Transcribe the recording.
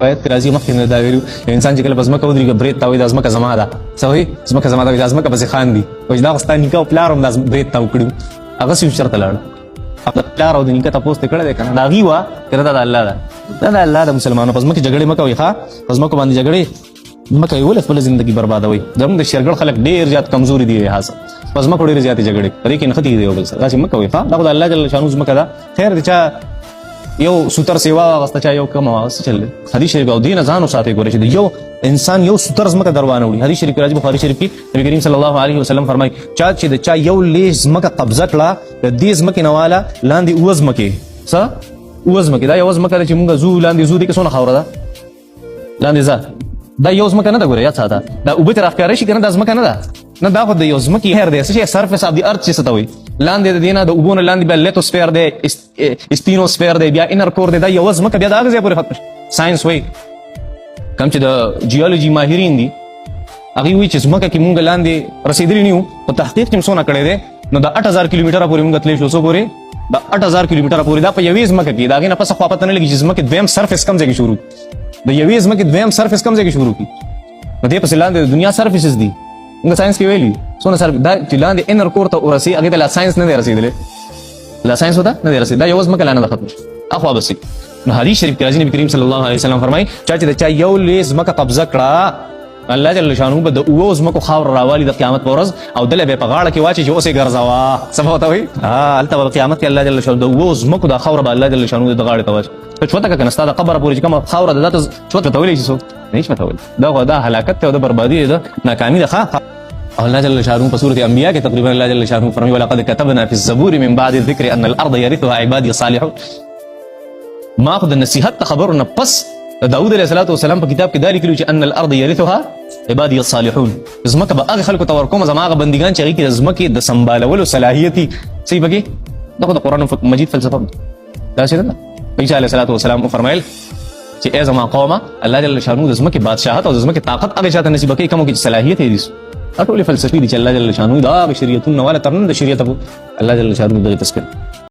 باید راځي مخکې نه دا ویلو انسان چې کله په ځمکه ودرېږي برید ته وایي دا ځمکه زما ده څه وایي ځمکه زما ده دا ځمکه پسې خاندي وایي دا خو ستا نیکه او پلار هم دا برید ته وکړي هغسې یو چېرته لاړه د پلار او د نیکه تپوس ترې کړی دی که نه د هغې وه که نه دا د الله ده دا د الله د مسلمانانو په ځمکې جګړې مه کوئ ښه په ځمکو باندې جګړې مه کوئ ولې خپله زندګي بربادوئ زموږ د شیرګړ خلک ډېر زیات کمزوري دي لحاظه په ځمکو ډېرې زیاتې جګړې په دې کې نښتې دي یو بل سره داسې مه کوئ ښه دا خو د الله جل شانو ځمکه ده خیر د چا یو سوتر سیوا واغسته چا یو کم واغسته چل حدیث شریف او دین ځان وساتئ ګورئ چې یو انسان یو سوتر ځمکه دروانه وړي حدیث شریف راځي بخاري شریف کې نبی کریم صلی الله علیه وسلم فرمایي چا چې د چا یو لیش ځمکه قبضه کړه د دې ځمکې نه واله لاندې اوه ځمکې څه اوه ځمکې دا یوه ځمکه ده چې مونږ ځو لاندې ځو دې کې څونه خاوره ده لاندې ځه دا یو ځمکه نه ده ګوره یاد ساته دا اوبه ترې راښکاره شي که نه دا ځمکه نه ده نه دا خو د یو ځمکې هیر دی څه شی سرفیس آف د ارت چې څه ته وایي لاندې د دې نه د اوبو نه لاندې بیا لیتوسفیر دی اسپینوسفیر دی بیا انر کور دی دا یوه ځمکه بیا د هغه ځای پورې ختمه شي ساینس وایي کوم چې د جیولوجي ماهرین دي هغوی وایي چې ځمکه کې مونږ لاندې رسېدلي نه یو په تحقیق کې مو څونه کړی دی نو د 8000 کیلومیټره پورې مونږ تللی شو څو پورې د 8000 کیلومیټره پورې دا په یوې ځمکه کې د هغې نه پسه خوا پته نه لګي چې ځمکې دویم سرفیس کوم ځای کې شروع د یوې ځمکې دویم سرفیس کوم ځای کې شروع کړي نو دې پسې لاندې د دنیا سرفیسز دي موږ ساینس کې ویلي څونه سرفیس دا چې لاندې انر کور ته ورسي هغې ته لا ساینس نه دی رسېدلی لا ساینس ورته نه دی رسېدلی دا یوه ځمکه لا نه ده ختمه شوه اخوا بسې نو حدیث شریف کې راځي نبي کریم صلی الله علیه وسلم فرمایي چا چې د چا یو لیس ځمکه قبضه کړه الله جل شانو به د اوو ځمکو خاوره راوالي د قیامت په ورځ او دله به یې په غاړه کې واچي چې اوس یې ګرځوه څه به ورته وایي هلته به قیامت کې الله جل شانو د اوو ځمکو دا خاوره به الله جل شانو د غاړې ته واچي ته چوته که نه ستا د قبره پورې چې کومه خاوره ده دا ته چوت پته ویلی شي څوک نه شي پته ویلی دا خو دا هلاکت دی او د بربادي دی د ناکامي ده ښه الله جل شانو په سورة انبیاء کې تقریبا الله جل شانو فرمایي ولقد كتبنا في الزبور من بعد الذكر ان الارض يرثها عبادي الصالحون ما خو د نصیحت خبرونه پس داود علیه السلام په کتاب کې دا لیکلي چې ان الارض يرثها عبادي الصالحون ځمکه به هغه خلکو ته ورکوم زما هغه بندګان چې هغې کې د ځمکې د سمبالولو صلاحیت وي صحیح پکې دا خو د قرآن مجید فلسفه داسې نه ده عیسی علیه السلام وفرمایل چې ای زما قومه الله جل شانو د ځمکې بادشاهت او د ځمکې طاقت هغې چاته نصیبه کوي کومو کې چې صلاحیت یې دي دا ټولې فلسفې دي چې الله جل شانو د هغه شریعتونه والا تر نن د شریعته الله جل شانو دغې تذکر